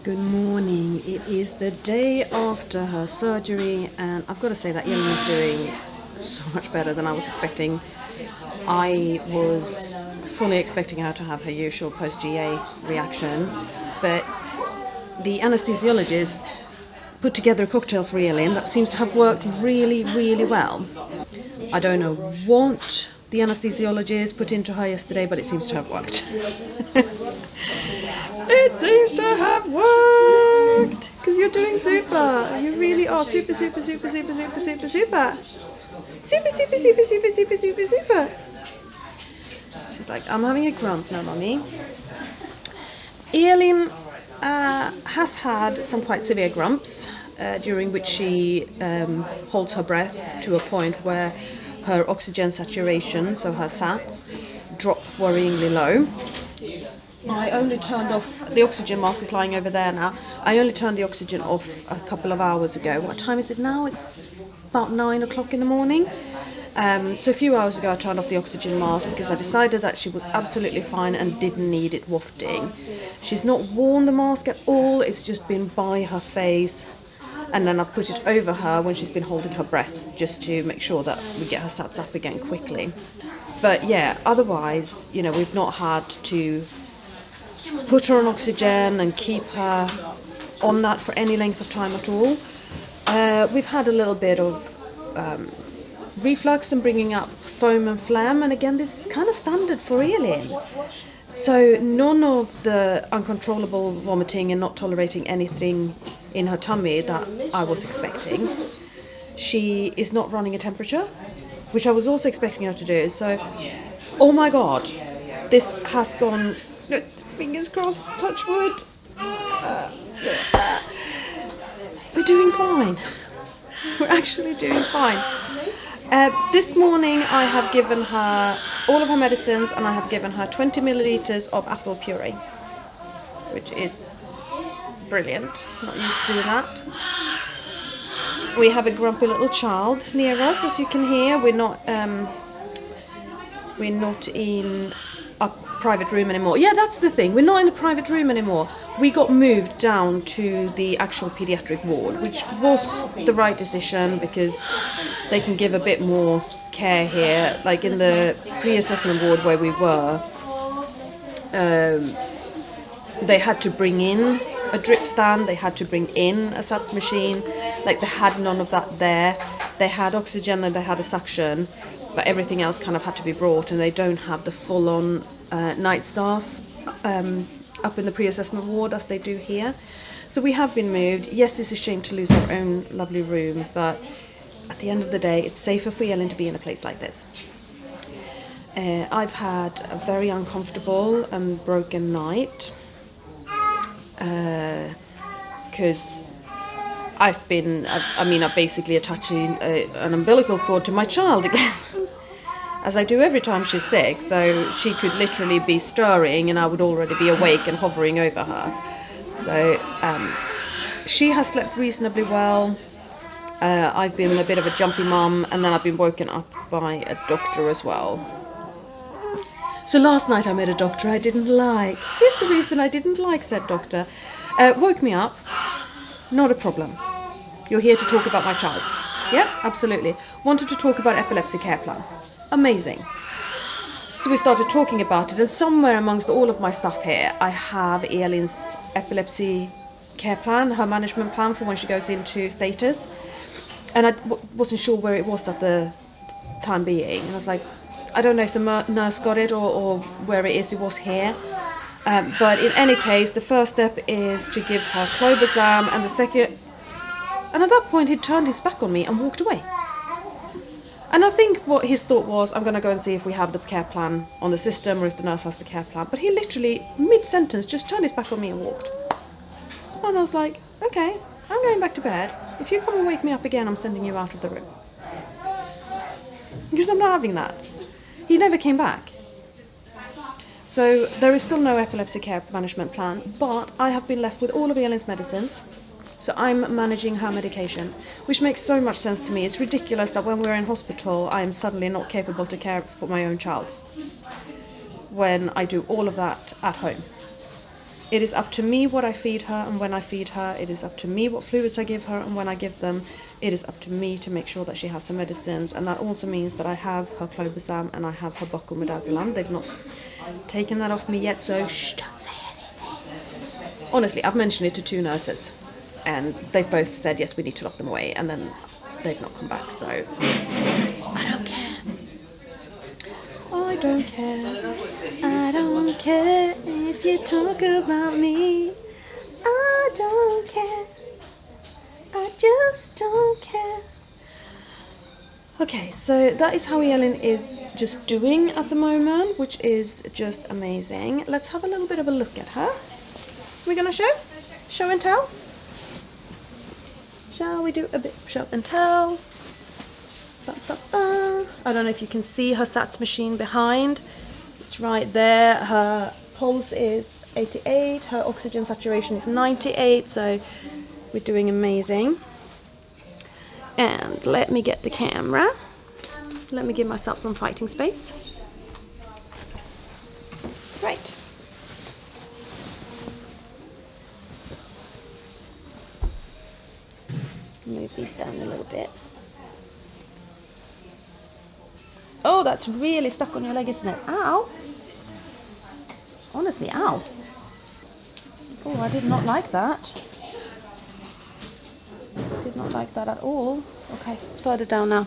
Good morning. It is the day after her surgery and I've got to say that Elin is doing so much better than I was expecting. I was fully expecting her to have her usual post-GA reaction, but the anesthesiologist put together a cocktail for Elin that seems to have worked really, really well. I don't know what the anesthesiologist put into her yesterday, but it seems to have worked. It seems to have worked! Because you're doing super! You really are super, super, super, super, super, super, super! Super, super, super, super, super, super, super! She's like, I'm having a grump now, Mummy. Elin has had some quite severe grumps, during which she holds her breath to a point where her oxygen saturation, so her SATs, drop worryingly low. I only turned off, the oxygen mask is lying over there now. I only turned the oxygen off a couple of hours ago. What time is it now? It's about 9 o'clock in the morning. So a few hours ago I turned off the oxygen mask because I decided that she was absolutely fine and didn't need it wafting. She's not worn the mask at all, it's just been by her face. And then I've put it over her when she's been holding her breath, just to make sure that we get her SATs up again quickly. But yeah, otherwise, you know, we've not had to put her on oxygen and keep her on that for any length of time at all. We've had a little bit of reflux and bringing up foam and phlegm, and again this is kind of standard for Elin. So none of the uncontrollable vomiting and not tolerating anything in her tummy that I was expecting. She is not running a temperature, which I was also expecting her to do. So, oh my god, this has gone, fingers crossed, touch wood. We're doing fine. We're actually doing fine. This morning I have given her all of her medicines and I have given her 20 milliliters of apple puree, which is brilliant. Not used to doing that. We have a grumpy little child near us, as you can hear. We're not in a private room anymore. Yeah, that's the thing. We're not in a private room anymore. We got moved down to the actual pediatric ward, which was the right decision because they can give a bit more care here. Like in the pre-assessment ward where we were, they had to bring in a drip stand, they had to bring in a SATS machine. Like they had none of that there. They had oxygen and they had a suction, but everything else kind of had to be brought, and they don't have the full-on night staff up in the pre-assessment ward as they do here. So we have been moved. Yes, it's a shame to lose our own lovely room, but at the end of the day, it's safer for Elin to be in a place like this. I've had a very uncomfortable and broken night because I'm basically attaching an umbilical cord to my child again. As I do every time she's sick, so she could literally be stirring and I would already be awake and hovering over her. So she has slept reasonably well. I've been a bit of a jumpy mum, and then I've been woken up by a doctor as well. So last night I met a doctor I didn't like. Here's the reason I didn't like said doctor. Woke me up. Not a problem. You're here to talk about my child. Yep, absolutely. Wanted to talk about epilepsy care plan. Amazing. So we started talking about it, and somewhere amongst all of my stuff here, I have Elin's epilepsy care plan, her management plan for when she goes into status. And I wasn't sure where it was at the time being. And I was like, I don't know if the nurse got it or where it was here. But in any case, the first step is to give her clobazam, and the second... And at that point, he turned his back on me and walked away. And I think what his thought was, I'm going to go and see if we have the care plan on the system or if the nurse has the care plan. But he literally, mid-sentence, just turned his back on me and walked. And I was like, okay, I'm going back to bed. If you come and wake me up again, I'm sending you out of the room. Because I'm not having that. He never came back. So there is still no epilepsy care management plan, but I have been left with all of Elin's medicines. So I'm managing her medication, which makes so much sense to me. It's ridiculous that when we're in hospital, I am suddenly not capable to care for my own child, when I do all of that at home. It is up to me what I feed her and when I feed her. It is up to me what fluids I give her and when I give them. It is up to me to make sure that she has her medicines, and that also means that I have her clobazam and I have her buccal midazolam. They've not taken that off me yet, so shh, don't say anything. Honestly, I've mentioned it to 2 nurses and they've both said yes, we need to lock them away, and then they've not come back, so I don't care. I don't care. I don't care if you talk about me. I don't care. I just don't care. Okay, so that is how Elin is just doing at the moment, which is just amazing. Let's have a little bit of a look at her. We're gonna show and tell. Shall we do a bit of show and tell? Ba, ba, ba. I don't know if you can see her SATS machine behind. It's right there. Her pulse is 88. Her oxygen saturation is 98. So we're doing amazing. And let me get the camera. Let me give myself some fighting space. Right. Move these down a little bit. Oh, that's really stuck on your leg, isn't it? Ow! Honestly, ow! Oh, I did not like that. Did not like that at all. Okay, it's further down now.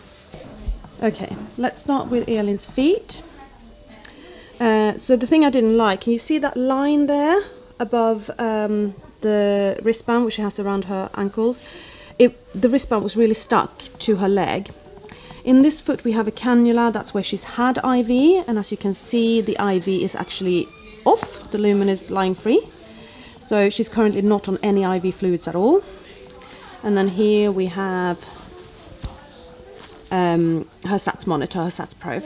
Okay, let's start with Elin's feet. So the thing I didn't like, can you see that line there above the wristband which she has around her ankles? The wristband was really stuck to her leg. In this foot we have a cannula, that's where she's had IV, and as you can see the IV is actually off, the lumen is lying free. So she's currently not on any IV fluids at all. And then here we have her SATS monitor, her SATS probe.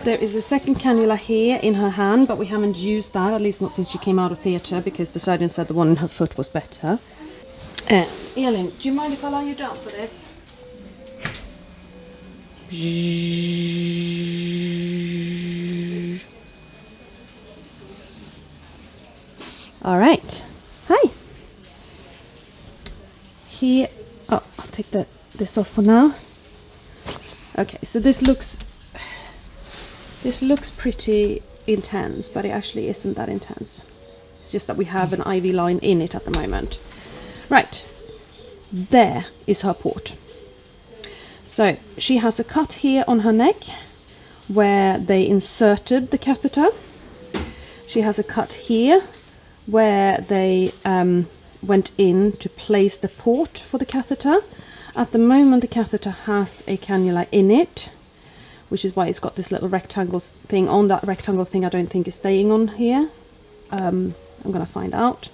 There is a second cannula here in her hand, but we haven't used that, at least not since she came out of theatre, because the surgeon said the one in her foot was better. Elin, do you mind if I allow you down for this? All right. Hi. Here. Oh, I'll take this off for now. Okay, so this looks pretty intense, but it actually isn't that intense. It's just that we have an IV line in it at the moment. Right. There is her port. So she has a cut here on her neck where they inserted the catheter. She has a cut here where they went in to place the port for the catheter. At the moment the catheter has a cannula in it, which is why it's got this little rectangle thing on. That rectangle thing I don't think is staying on here. I'm gonna find out.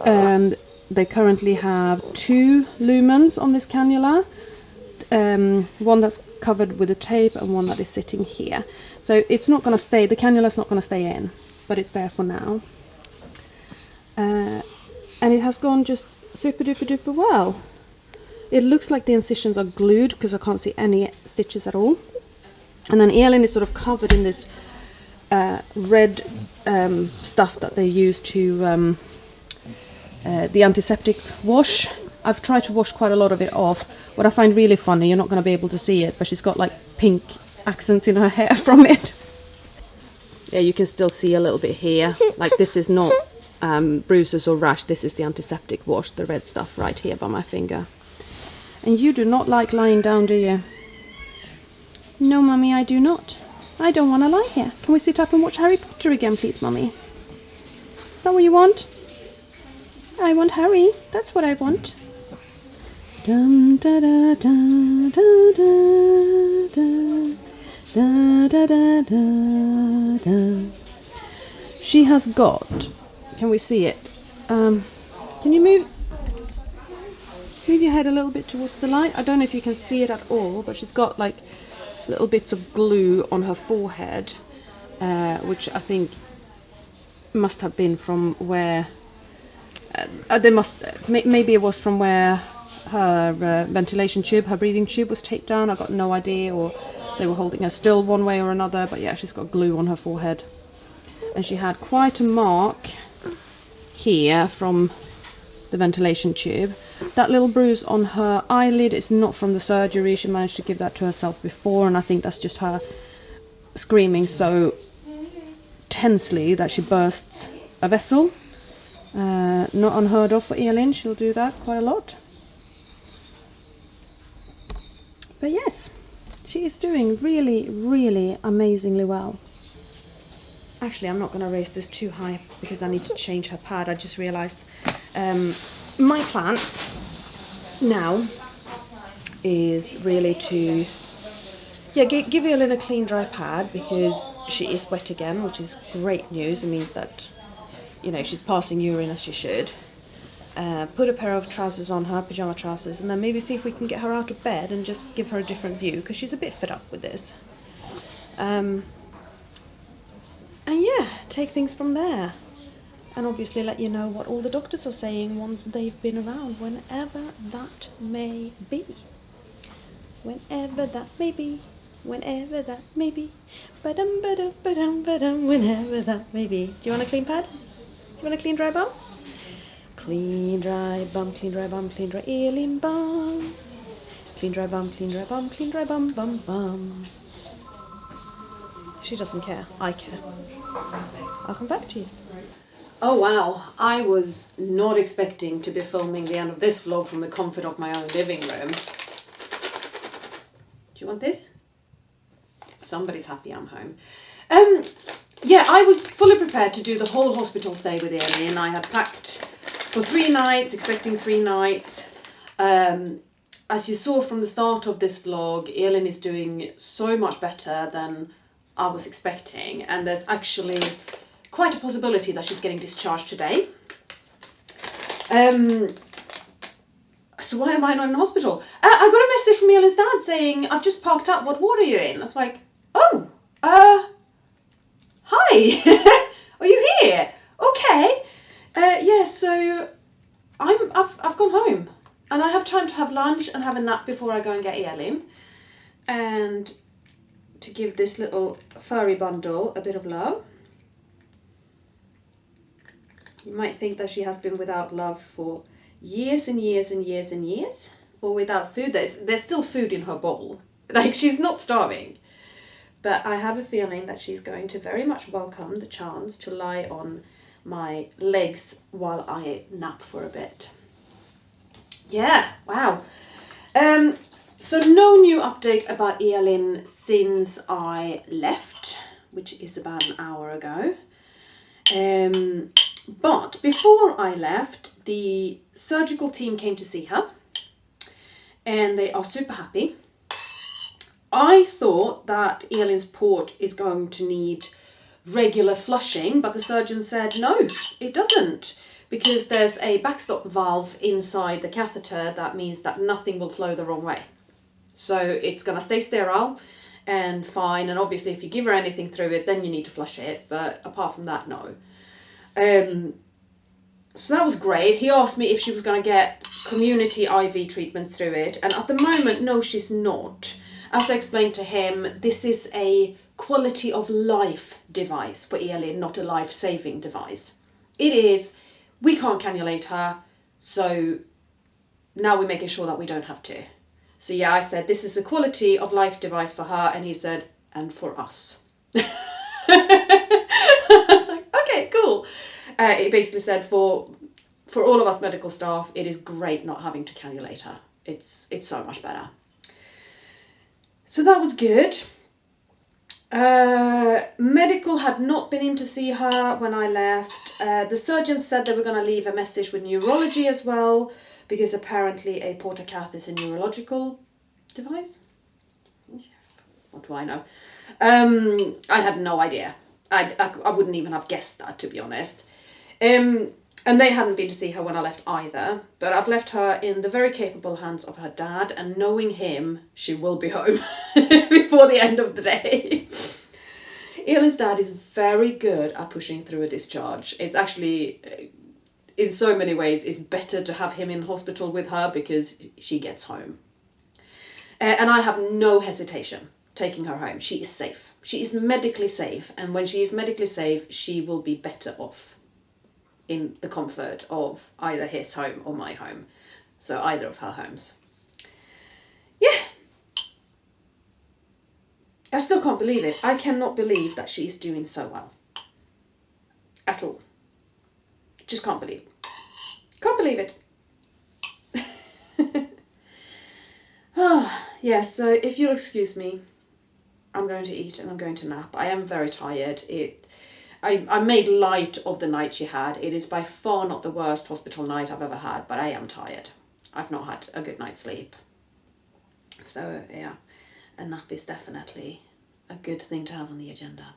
And they currently have 2 lumens on this cannula, one that's covered with a tape and one that is sitting here. So it's not going to stay, the cannula's not going to stay in, but it's there for now. And it has gone just super duper duper well. It looks like the incisions are glued because I can't see any stitches at all. And then Elin is sort of covered in this red stuff that they use to the antiseptic wash. I've tried to wash quite a lot of it off. What I find really funny, you're not going to be able to see it, but she's got like pink accents in her hair from it. Yeah, you can still see a little bit here. Like this is not bruises or rash, this is the antiseptic wash, the red stuff right here by my finger. And you do not like lying down, do you? No, Mummy, I do not. I don't want to lie here. Can we sit up and watch Harry Potter again, please, Mummy? Is that what you want? I want Harry. That's what I want. Dum da da da da da da da da da. She has got. Can we see it? Can you move your head a little bit towards the light? I don't know if you can see it at all, but she's got like little bits of glue on her forehead, which I think must have been from where maybe it was from where her ventilation tube, her breathing tube was taped down. I got no idea, or they were holding her still one way or another, but yeah, she's got glue on her forehead. and she had quite a mark here from the ventilation tube. That little bruise on her eyelid is not from the surgery. She managed to give that to herself before, and I think that's just her screaming so tensely that she bursts a vessel. Not unheard of for Elin. She'll do that quite a lot. But yes, she is doing really, really amazingly well. Actually, I'm not going to raise this too high because I need to change her pad. I just realised my plan now is really to give Elin a clean dry pad, because she is wet again, which is great news. It means that, you know, she's passing urine as she should. Put a pair of trousers on her, pyjama trousers, and then maybe see if we can get her out of bed and just give her a different view, because she's a bit fed up with this. And yeah, take things from there. And obviously let you know what all the doctors are saying once they've been around, whenever that may be. Whenever that may be. Whenever that may be. Ba-dum, ba-dum, ba-dum, ba-dum, whenever that may be. Do you want a clean pad? Do you want a clean dry bum? Clean dry bum, clean dry bum, clean dry Elin bum. Clean dry bum, clean dry bum, clean dry bum, bum, bum. She doesn't care. I care. I'll come back to you. Oh wow, I was not expecting to be filming the end of this vlog from the comfort of my own living room. Do you want this? Somebody's happy I'm home. Yeah, I was fully prepared to do the whole hospital stay with Elin. I had packed for 3 nights, expecting 3 nights. As you saw from the start of this vlog, Elin is doing so much better than I was expecting, and there's actually quite a possibility that she's getting discharged today. So why am I not in hospital? I got a message from Elin's dad saying, I've just parked up, what ward are you in? I was like, oh, hi, are you here? Okay. Yeah, so I've gone home, and I have time to have lunch and have a nap before I go and get Elin, and to give this little furry bundle a bit of love. You might think that she has been without love for years and years and years and years, or without food. There's still food in her bowl. Like, she's not starving. But I have a feeling that she's going to very much welcome the chance to lie on my legs while I nap for a bit. Yeah, wow. So no new update about Elin since I left, which is about an hour ago. But before I left, the surgical team came to see her, and they are super happy. I thought that Elin's port is going to need regular flushing, but the surgeon said no, it doesn't, because there's a backstop valve inside the catheter that means that nothing will flow the wrong way. So it's going to stay sterile and fine, and obviously if you give her anything through it, then you need to flush it, but apart from that, no. So that was great. He asked me if she was going to get community IV treatment through it, and at the moment, no, she's not. As I explained to him, this is a quality of life device for Elin, not a life-saving device. It is, we can't cannulate her, so now we're making sure that we don't have to. So yeah, I said, this is a quality of life device for her, and he said, and for us. I was like, okay, cool. It basically said for all of us medical staff, it is great not having to cannulate her. It's so much better. So that was good. Medical had not been in to see her when I left. The surgeon said they were going to leave a message with neurology as well, because apparently a portacath is a neurological device. What do I know? I had no idea. I wouldn't even have guessed that, to be honest. And they hadn't been to see her when I left either, but I've left her in the very capable hands of her dad, and knowing him, she will be home before the end of the day. Elin's dad is very good at pushing through a discharge. It's actually, in so many ways, it's better to have him in hospital with her because she gets home. And I have no hesitation taking her home. She is safe. She is medically safe, and when she is medically safe, she will be better off in the comfort of either his home or my home. So either of her homes. Yeah. I still can't believe it. I cannot believe that she's doing so well. At all. Just can't believe. Can't believe it. Yeah, so if you'll excuse me, I'm going to eat and I'm going to nap. I am very tired. I made light of the night she had. It is by far not the worst hospital night I've ever had, but I am tired. I've not had a good night's sleep. So yeah, a nap is definitely a good thing to have on the agenda.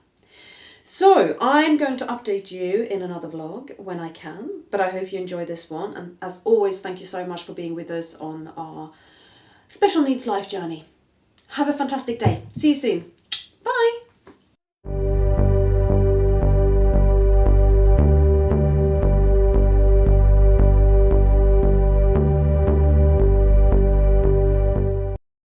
So I'm going to update you in another vlog when I can, but I hope you enjoy this one. And as always, thank you so much for being with us on our special needs life journey. Have a fantastic day. See you soon. Bye.